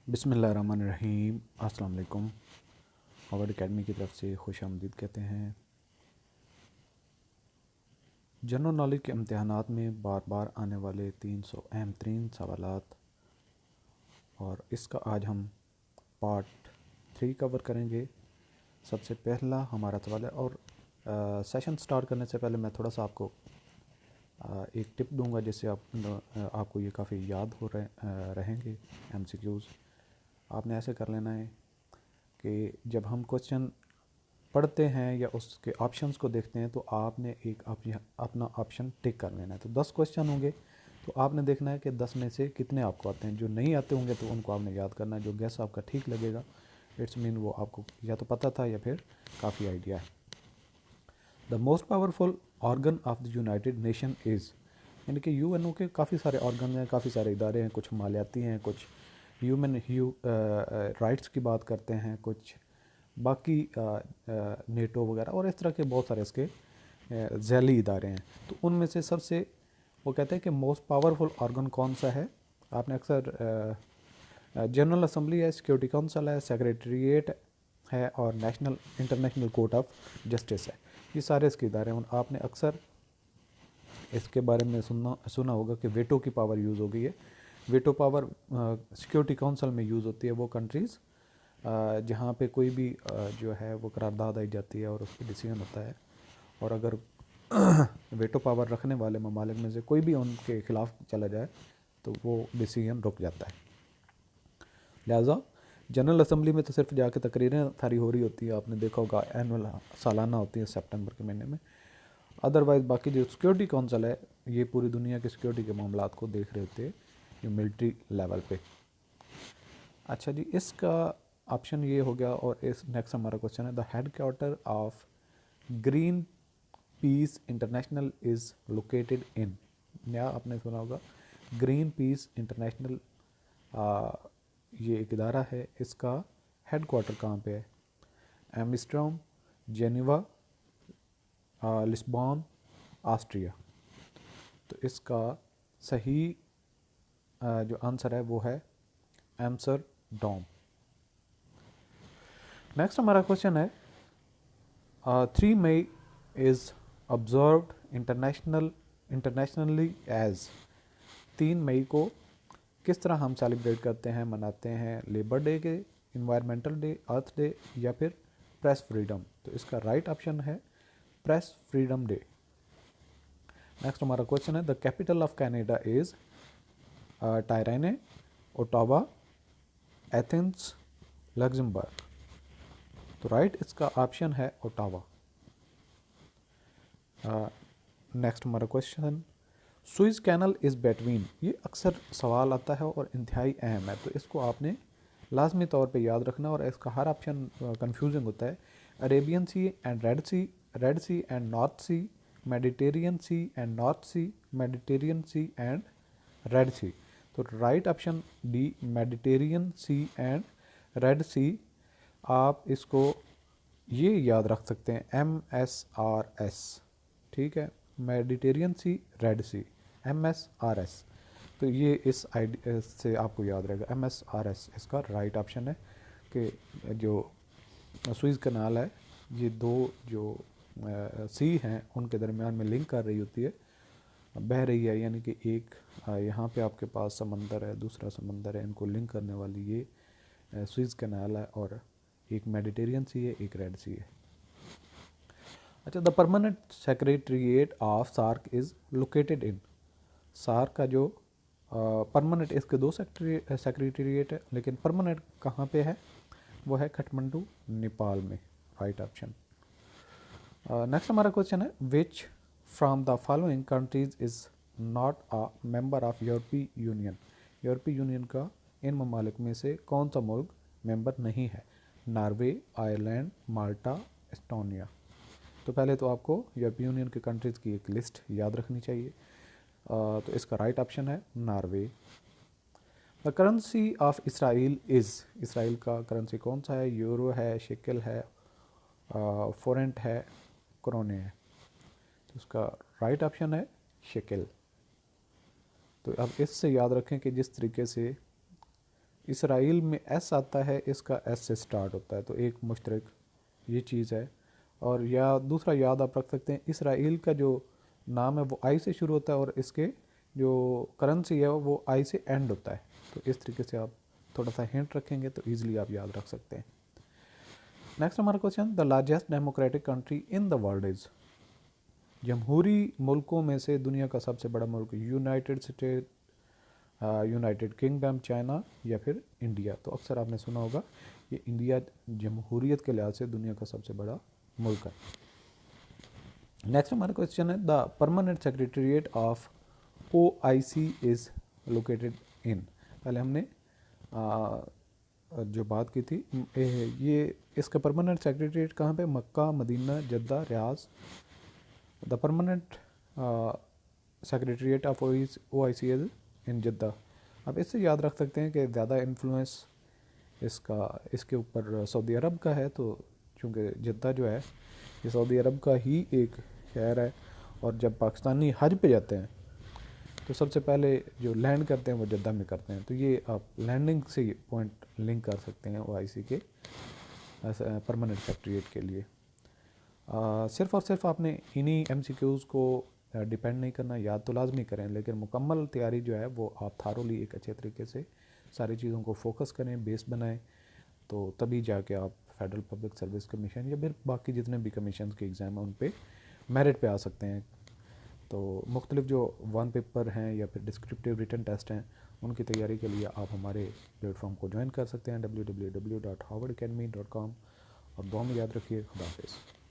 बिस्मिल्लाहिर्रहमानिर्रहीम। अस्सलाम वालेकुम। हॉवर्ड एकेडमी की तरफ से खुश आमदीद कहते हैं। जनरल नॉलेज के इम्तहानात में बार बार आने वाले 300 अहम तरीन सवालात, और इसका आज हम पार्ट 3 कवर करेंगे। सबसे पहला हमारा सवाल है, और सेशन स्टार्ट करने से पहले मैं थोड़ा सा आपको एक टिप दूंगा जिससे आपको ये काफ़ी याद हो रहेंगे MCQs। आपने ऐसे कर लेना है कि जब हम क्वेश्चन पढ़ते हैं या उसके ऑप्शंस को देखते हैं तो आपने एक अपना ऑप्शन टिक कर लेना है। तो 10 क्वेश्चन होंगे, तो आपने देखना है कि 10 में से कितने आपको आते हैं। जो नहीं आते होंगे तो उनको आपने याद करना है। जो गैस आपका ठीक लगेगा, इट्स मीन वो आपको या तो पता था या फिर काफ़ी आइडिया है। The most powerful organ of the United nation is, यानी कि UNO के काफ़ी सारे ऑर्गन हैं, काफ़ी सारे इदारे हैं। कुछ मालियाती हैं, कुछ ह्यूमन राइट्स की बात करते हैं, कुछ बाकी नेटो वगैरह और इस तरह के बहुत सारे इसके झैली इदारे हैं। तो उनमें से सबसे वो कहते हैं कि मोस्ट पावरफुल ऑर्गन कौन सा है। आपने अक्सर जनरल असम्बली है, सिक्योरिटी काउंसिल है, सेक्रेटरीट है और national international court of justice है। ये सारे इसके इदारे हैं। आपने अक्सर इसके बारे में सुना होगा कि वेटो की पावर यूज़ हो गई है। वेटो पावर सिक्योरिटी काउंसिल में यूज़ होती है वो कंट्रीज़ जहाँ पे कोई भी जो है वो करारदाद आई जाती है और उस पर डिसीजन होता है। और अगर वेटो पावर रखने वाले ममालिक में से कोई भी उनके ख़िलाफ़ चला जाए तो वो डिसीजन रुक जाता है। लिहाजा जनरल असम्बली में तो सिर्फ जाके तकरीरें सारी हो रही होती है, आपने देखा होगा, एनुअल सालाना होती है सितंबर के महीने में। अदरवाइज़ बाकी जो सिक्योरिटी काउंसिल है ये पूरी दुनिया के सिक्योरिटी के मामलात को देख रहे होते हैं, जो मिलिट्री लेवल पे। अच्छा जी, इसका ऑप्शन ये हो गया। और इस नेक्स्ट हमारा क्वेश्चन है, the head quarter of green peas international is located इन। या आपने सुना होगा ग्रीन पीस इंटरनेशनल, ये एक इदारा है, इसका हेड क्वार्टर कहाँ पे है? Amsterdam, Geneva, Lisbon, Austria. तो इसका सही जो आंसर है वो है एम्स्टर्डम। नेक्स्ट हमारा क्वेश्चन है, 3 May is observed internationally as. 3 मई को किस तरह हम सेलिब्रेट करते हैं, मनाते हैं? लेबर डे के, इन्वायरमेंटल डे, अर्थ डे या फिर प्रेस फ्रीडम? तो इसका राइट ऑप्शन है प्रेस फ्रीडम डे। नेक्स्ट हमारा क्वेश्चन है, the capital of Canada is Tirana, Ottawa, Athens, Luxembourg. तो राइट इसका ऑप्शन है ओटावा। नेक्स्ट हमारा question, Suez canal is between. ये अक्सर सवाल आता है और इंतहाई अहम है, तो इसको आपने लाजमी तौर पे याद रखना। और इसका हर ऑप्शन कंफ्यूजिंग होता है। Arabian sea and red sea and north sea, Mediterranean sea and north sea, Mediterranean sea and red sea. तो right option D, Mediterranean sea and red sea. आप इसको ये याद रख सकते हैं MSRS, ठीक है, मेडिटेरियन सी, रेड सी, MSRS। तो ये इस आइडिया से आपको याद रहेगा, MSRS इसका राइट ऑप्शन है। कि जो सुइज़ कनाल है, ये दो जो सी हैं उनके दरमियान में लिंक कर रही होती है, बह रही है, यानी कि एक यहाँ पे आपके पास समंदर है, दूसरा समंदर है, इनको लिंक करने वाली ये सुइज़ कनाल है। और एक मेडिटेरियन सी है, एक रेड सी है। अच्छा, the permanent secretariat of SAARC is located in. SAARC का जो परमानेंट, इसके दो सेक्रेटरीट है, लेकिन परमानेंट कहाँ पे है? वो है काठमांडू, नेपाल में। Right option. नेक्स्ट हमारा क्वेश्चन है, which from the following countries is not a member of यूरोपीय यूनियन। यूरोपीय यूनियन का इन ममालिक में से कौन सा मुल्क मेंबर नहीं है? नॉर्वे, आयरलैंड, माल्टा, एस्टोनिया। तो पहले तो आपको यूरोपीय यूनियन के कंट्रीज़ की एक लिस्ट याद रखनी चाहिए। तो इसका राइट ऑप्शन है Norway. The currency of Israel is. Israel का करेंसी कौन सा है? यूरो है, शेकल है, फोरेंट है, क्रोने है। तो उसका राइट ऑप्शन है शेकल। तो अब इससे याद रखें कि जिस तरीके से इसराइल में एस आता है, इसका एस से स्टार्ट होता है, तो एक मुश्तरक ये चीज़ है। और या दूसरा याद आप रख सकते हैं, इसराइल का जो नाम है वो आई से शुरू होता है और इसके जो करेंसी है वो आई से एंड होता है। तो इस तरीके से आप थोड़ा सा हिंट रखेंगे तो ईजिली आप याद रख सकते हैं। नेक्स्ट हमारा question, the largest democratic country in the world is. जमहूरी मुल्कों में से दुनिया का सबसे बड़ा मुल्क, United State, United Kingdom, China या फिर इंडिया। तो अक्सर आपने सुना होगा कि इंडिया जमहूरियत के लिहाज से दुनिया का सबसे बड़ा मुल्क है। नेक्स्ट हमारा क्वेश्चन है, the permanent secretariat of OIC is located इन। पहले हमने जो बात की थी, ये इसका परमानेंट सेक्रेटेरिएट कहाँ पे, Mecca, Medina, Jeddah, Riyadh. The permanent secretariat of OIC is in Jeddah. अब इससे याद रख सकते हैं कि ज़्यादा इन्फ्लुएंस इसके ऊपर सऊदी अरब का है, तो चूँकि जद्दा जो है ये सऊदी अरब का ही एक शहर है। और जब पाकिस्तानी हज पे जाते हैं तो सबसे पहले जो लैंड करते हैं वो जद्दा में करते हैं। तो ये आप लैंडिंग से पॉइंट लिंक कर सकते हैं OIC के परमानेंट सेक्रेटेरिएट के लिए। सिर्फ़ और सिर्फ आपने इन्हीं MCQs को डिपेंड नहीं करना, याद तो लाजमी करें, लेकिन मुकम्मल तैयारी जो है वो आप थारोली एक अच्छे तरीके से सारी चीज़ों को फोकस करें, बेस बनाएं, तो तभी जाके आप फेडरल पब्लिक सर्विस कमीशन या फिर बाकी जितने भी कमीशन के एग्ज़ाम हैं उन पे मेरिट पे आ सकते हैं। तो मुख्तलिफ जो वन पेपर हैं या फिर डिस्क्रिप्टिव रिटन टेस्ट हैं उनकी तैयारी के लिए आप हमारे प्लेटफॉर्म को ज्वाइन कर सकते हैं www.howardacademy.com। और दुआ में याद रखिए, खुदा हाफिज़।